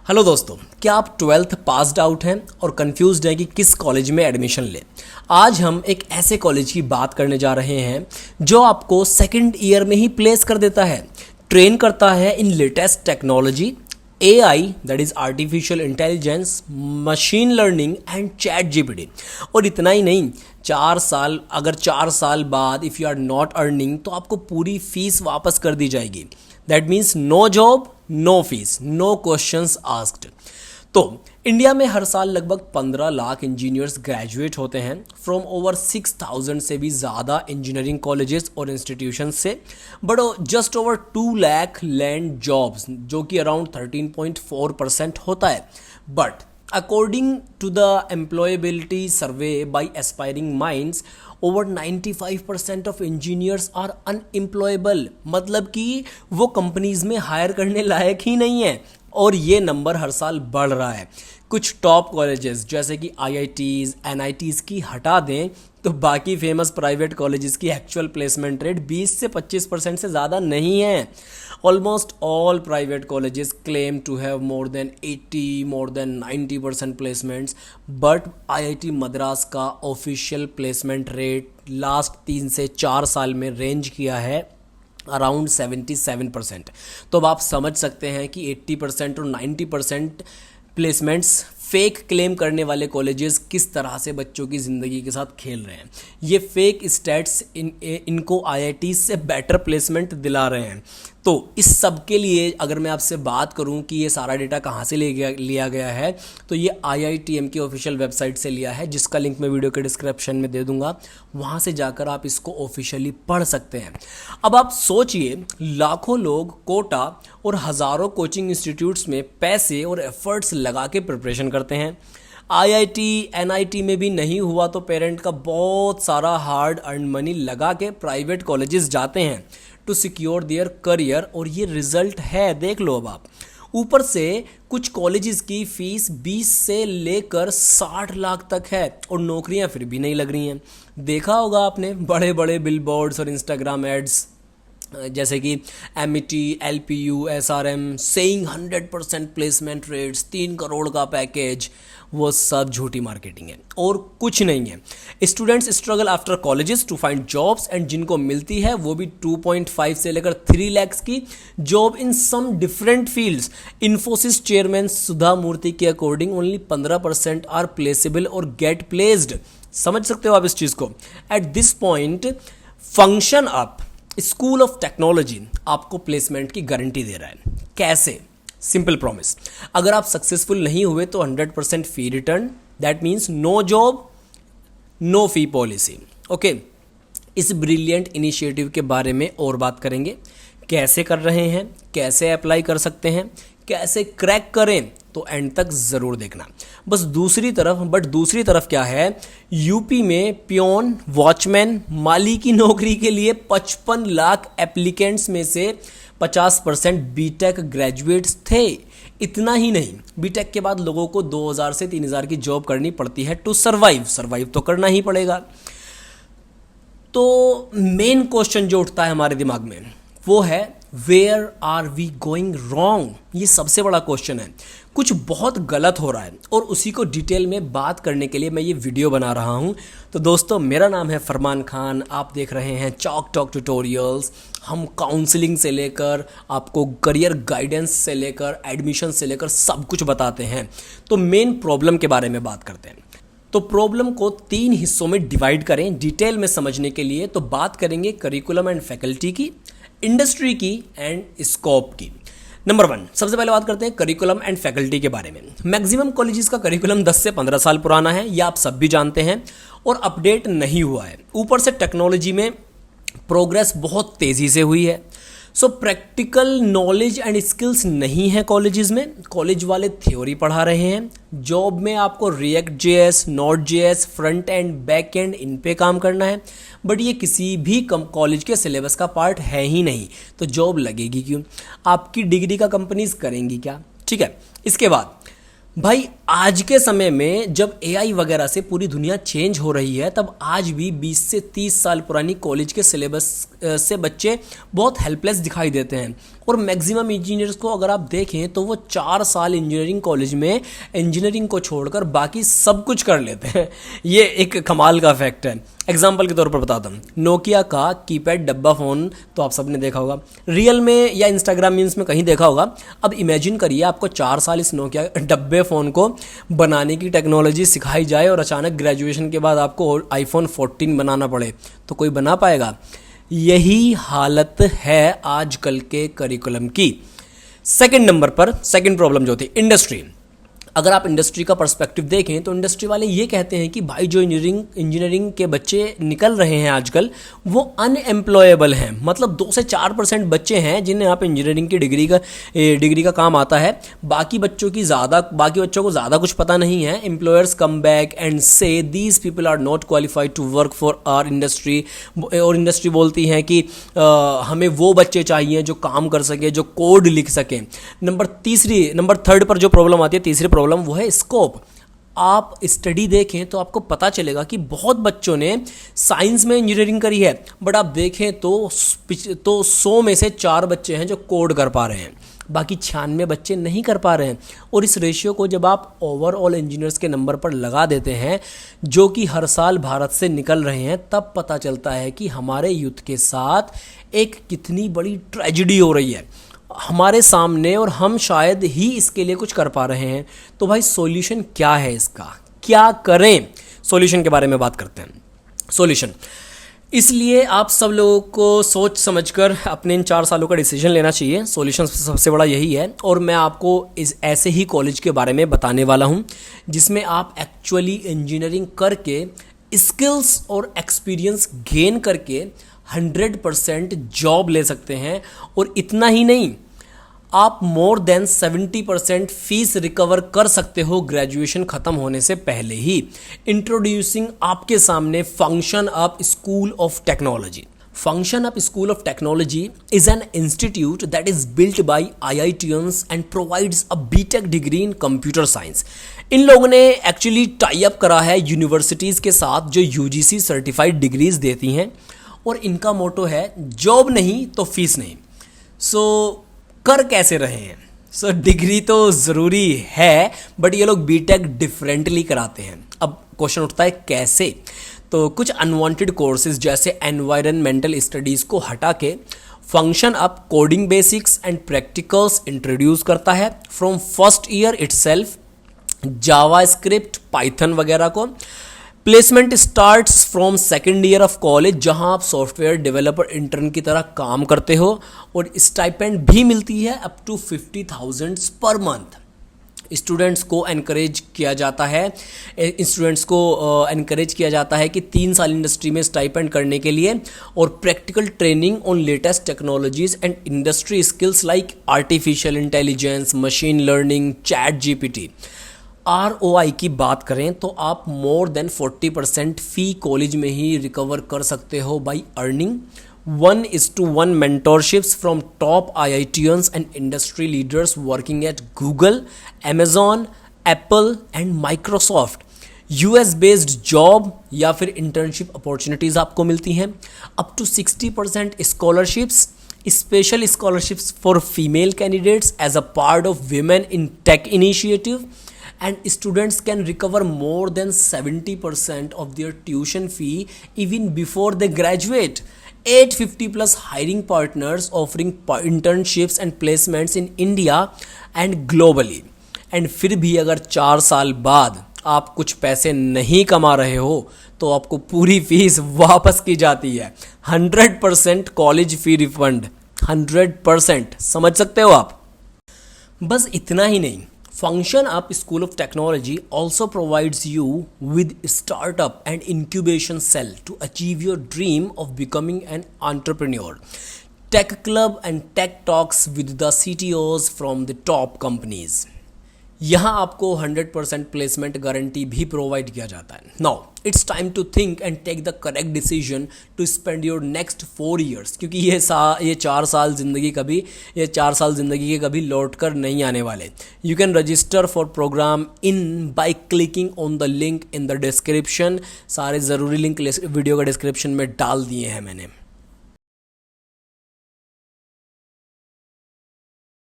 Hello दोस्तों, क्या आप 12th पास्ड आउट हैं और कंफ्यूज्ड हैं कि किस कॉलेज में एडमिशन लें। आज हम एक ऐसे कॉलेज की बात करने जा रहे हैं जो आपको सेकंड ईयर में ही प्लेस कर देता है, ट्रेन करता है in latest technology, AI that is artificial intelligence, machine learning and chat GPT. और इतना ही नहीं, 4 साल बाद if you are not earning तो आपको पूरी फीस वापस कर दी जाएगी। That means no job, no fees, no questions asked. तो इंडिया में हर साल लगभग 15 लाख इंजीनियर्स ग्रेजुएट होते हैं फ्रॉम ओवर 6,000 से भी ज़्यादा इंजीनियरिंग कॉलेजेस और इंस्टीट्यूशन से, but just over 2 lakh land jobs, जो कि अराउंड 13.4% होता है। But according to the employability survey by Aspiring Minds, over 95% of engineers are unemployable, मतलब कि वो कंपनीज में हायर करने लायक ही नहीं है। और ये नंबर हर साल बढ़ रहा है। कुछ टॉप कॉलेजेस जैसे कि IITs, NITs की हटा दें तो बाकी फेमस प्राइवेट कॉलेजेस की एक्चुअल प्लेसमेंट रेट 20 से 25% से ज़्यादा नहीं है। Almost all private colleges claim to have more than 80, more than 90% placements, but IIT Madras का ऑफिशियल प्लेसमेंट रेट लास्ट 3 से 4 साल में रेंज किया है अराउंड 77%। तो अब आप समझ सकते हैं कि 80% और 90% प्लेसमेंट्स फेक क्लेम करने वाले कॉलेजेस किस तरह से बच्चों की ज़िंदगी के साथ खेल रहे हैं। ये फेक स्टैट्स इनको IIT से बेटर प्लेसमेंट दिला रहे हैं। तो इस सब के लिए अगर मैं आपसे बात करूं कि ये सारा डेटा कहाँ से लिया गया है, तो ये IITM की ऑफिशियल वेबसाइट से लिया है, जिसका लिंक मैं वीडियो के डिस्क्रिप्शन में दे दूंगा। वहाँ से जाकर आप इसको ऑफिशियली पढ़ सकते हैं। अब आप सोचिए, लाखों लोग कोटा और हज़ारों कोचिंग इंस्टीट्यूट्स में पैसे और एफर्ट्स लगा के प्रिपरेशन करते हैं। IIT, NIT में भी नहीं हुआ तो पेरेंट का बहुत सारा हार्ड अर्न मनी लगा के प्राइवेट कॉलेजेस जाते हैं टू सिक्योर देयर करियर, और ये रिजल्ट है, देख लो अब आप। ऊपर से कुछ कॉलेजेस की फीस 20 से लेकर 60 लाख तक है और नौकरियां फिर भी नहीं लग रही हैं। देखा होगा आपने बड़े बड़े बिलबोर्ड्स और इंस्टाग्राम एड्स जैसे कि MIT, LPU, SRM saying 100% placement rates, 3 crore का पैकेज। वो सब झूठी मार्केटिंग है और कुछ नहीं है। Students struggle after colleges to find jobs, and जिनको मिलती है वो भी 2.5 से लेकर 3 lakhs की job in some different fields. Infosys chairman Sudha Murty के अकॉर्डिंग ओनली 15% आर प्लेसेबल और गेट प्लेस्ड। समझ सकते हो आप इस चीज़ को। At this point function up school of technology आपको प्लेसमेंट की गारंटी दे रहा है। कैसे? सिंपल प्रॉमिस, अगर आप सक्सेसफुल नहीं हुए तो 100% fee return, that means no job, no fee policy. Okay, इस ब्रिलियंट इनिशिएटिव के बारे में और बात करेंगे। कैसे कर रहे हैं, कैसे अप्लाई कर सकते हैं, कैसे क्रैक करें, तो एंड तक ज़रूर देखना। दूसरी तरफ क्या है, यूपी में पियोन, वॉचमैन, माली की नौकरी के लिए 55 लाख एप्लीकेंट्स में से 50% बीटेक ग्रेजुएट्स थे। इतना ही नहीं, बीटेक के बाद लोगों को 2000 से 3000 की जॉब करनी पड़ती है टू सर्वाइव तो करना ही पड़ेगा। तो मेन क्वेश्चन जो उठता है हमारे दिमाग में वो है, where are we going wrong. ये सबसे बड़ा क्वेश्चन है। कुछ बहुत गलत हो रहा है और उसी को डिटेल में बात करने के लिए मैं ये वीडियो बना रहा हूँ। तो दोस्तों, मेरा नाम है फरमान खान, आप देख रहे हैं चॉक टॉक ट्यूटोरियल्स। हम काउंसलिंग से लेकर आपको करियर गाइडेंस से लेकर एडमिशन से लेकर सब कुछ बताते हैं। तो मेन प्रॉब्लम के बारे में बात करते हैं। तो प्रॉब्लम को 3 हिस्सों में डिवाइड करें डिटेल में समझने के लिए। तो बात करेंगे करिकुलम एंड फैकल्टी की, इंडस्ट्री की एंड स्कोप की। नंबर 1, सबसे पहले बात करते हैं करिकुलम एंड फैकल्टी के बारे में। मैक्सिमम कॉलेजेस का करिकुलम 10 से 15 साल पुराना है, यह आप सब भी जानते हैं, और अपडेट नहीं हुआ है। ऊपर से टेक्नोलॉजी में प्रोग्रेस बहुत तेज़ी से हुई है। सो प्रैक्टिकल नॉलेज एंड स्किल्स नहीं है कॉलेजेस में। कॉलेज वाले थ्योरी पढ़ा रहे हैं। जॉब में आपको react JS, node JS, front end back and in पे काम करना है, बट ये किसी भी कॉलेज के सिलेबस का पार्ट है ही नहीं। तो जॉब लगेगी क्यों? आपकी डिग्री का कंपनीज करेंगी क्या? ठीक है। इसके बाद भाई आज के समय में जब एआई वगैरह से पूरी दुनिया चेंज हो रही है, तब आज भी 20 से 30 साल पुरानी कॉलेज के सिलेबस से बच्चे बहुत हेल्पलेस दिखाई देते हैं। और मैक्सिमम इंजीनियर्स को अगर आप देखें तो वो 4 साल इंजीनियरिंग कॉलेज में इंजीनियरिंग को छोड़कर बाकी सब कुछ कर लेते हैं। ये एक कमाल का फैक्ट है। एग्जाम्पल के तौर पर बताता हूँ, नोकिया का कीपैड डब्बा फ़ोन तो आप सबने देखा होगा, रियल में या इंस्टाग्राम मीम्स में कहीं देखा होगा। अब इमेजिन करिए आपको 4 साल इस नोकिया डब्बे फ़ोन को बनाने की टेक्नोलॉजी सिखाई जाए और अचानक ग्रेजुएशन के बाद आपको आईफोन 14 बनाना पड़े, तो कोई बना पाएगा? यही हालत है आजकल के करिकुलम की। सेकंड नंबर पर सेकंड प्रॉब्लम जो थी, इंडस्ट्री। अगर आप इंडस्ट्री का पर्सपेक्टिव देखें तो इंडस्ट्री वाले ये कहते हैं कि भाई जो इंजीनियरिंग के बच्चे निकल रहे हैं आजकल वो अनएम्प्लॉयबल हैं। मतलब 2 से 4% बच्चे हैं जिन्हें आप इंजीनियरिंग की डिग्री का काम आता है। बाकी बच्चों को ज़्यादा कुछ पता नहीं है। एम्प्लॉयर्स कम बैक एंड से these people are not qualified to work for our industry. और इंडस्ट्री बोलती है कि हमें वो बच्चे चाहिए जो काम कर सके, जो कोड लिख सकें। नंबर थर्ड पर जो प्रॉब्लम आती है, तीसरी प्रॉब्लम, वो है स्कोप। आप स्टडी देखें तो आपको पता चलेगा कि बहुत बच्चों ने साइंस में इंजीनियरिंग करी है, बट आप देखें तो 100 में से 4 बच्चे हैं जो कोड कर पा रहे हैं, बाकी 96 बच्चे नहीं कर पा रहे हैं। और इस रेशियो को जब आप ओवरऑल इंजीनियर्स के नंबर पर लगा देते हैं जो कि हर साल भारत से निकल रहे हैं, तब पता चलता है कि हमारे यूथ के साथ एक कितनी बड़ी ट्रेजेडी हो रही है हमारे सामने, और हम शायद ही इसके लिए कुछ कर पा रहे हैं। तो भाई सॉल्यूशन क्या है इसका, क्या करें? सॉल्यूशन के बारे में बात करते हैं। सॉल्यूशन इसलिए आप सब लोगों को सोच समझकर अपने इन 4 सालों का डिसीजन लेना चाहिए। सॉल्यूशन सबसे बड़ा यही है। और मैं आपको इस ऐसे ही कॉलेज के बारे में बताने वाला हूं जिसमें आप एक्चुअली इंजीनियरिंग करके स्किल्स और एक्सपीरियंस गेन करके 100% जॉब ले सकते हैं। और इतना ही नहीं, आप मोर देन 70% फीस रिकवर कर सकते हो ग्रेजुएशन खत्म होने से पहले ही। इंट्रोड्यूसिंग आपके सामने function up school of technology. Function Up School of Technology is an institute that is built by IITians and provides a BTech degree in computer science. इन लोगों ने एक्चुअली टाई अप करा है यूनिवर्सिटीज़ के साथ जो UGC certified degrees देती हैं, और इनका मोटो है जॉब नहीं तो फीस नहीं। सो कर कैसे रहे हैं? सो डिग्री तो ज़रूरी है, बट ये लोग बीटेक डिफरेंटली कराते हैं। अब क्वेश्चन उठता है कैसे? तो कुछ अनवांटेड कोर्सेज जैसे एनवायरनमेंटल स्टडीज़ को हटा के function up coding basics and practicals introduce करता है from first year itself, Java script, Python वगैरह को। Placement starts from second year of college, जहां आप सॉफ्टवेयर डेवलपर इंटर्न की तरह काम करते हो, और स्टाइपेंड भी मिलती है up to 50,000 per month. Students को एनकरेज किया जाता है कि 3 साल इंडस्ट्री में स्टाइपेंड करने के लिए, और practical training on latest technologies and industry skills like artificial intelligence, machine learning, chat GPT. ROI की बात करें तो आप मोर देन 40% फ़ी कॉलेज में ही रिकवर कर सकते हो by earning 1:1 mentorships from top IITians and industry leaders working at Google, Amazon, Apple and Microsoft. US based job या फिर इंटर्नशिप अपॉर्चुनिटीज़ आपको मिलती हैं। Up to 60% scholarships, special scholarships for female candidates as a part of women in tech initiative, and students can recover more than 70% of their tuition fee even before they graduate. 850 plus hiring partners offering internships and placements in India and globally. And फिर भी अगर 4 साल बाद आप कुछ पैसे नहीं कमा रहे हो तो आपको पूरी फीस वापस की जाती है। 100% कॉलेज फी रिफंड, 100%। समझ सकते हो आप? बस इतना ही नहीं, Function Up School of Technology also provides you with startup and incubation cell to achieve your dream of becoming an entrepreneur. Tech Club and Tech Talks with the CTOs from the top companies. यहाँ आपको 100% placement guarantee भी provide किया जाता है। Now it's time to think and take the correct decision to spend your next 4 years, क्योंकि ये 4 साल ज़िंदगी के कभी लौट कर नहीं आने वाले। You can register for programme in by clicking on the link in the description. सारे ज़रूरी लिंक वीडियो का डिस्क्रिप्शन में डाल दिए हैं मैंने।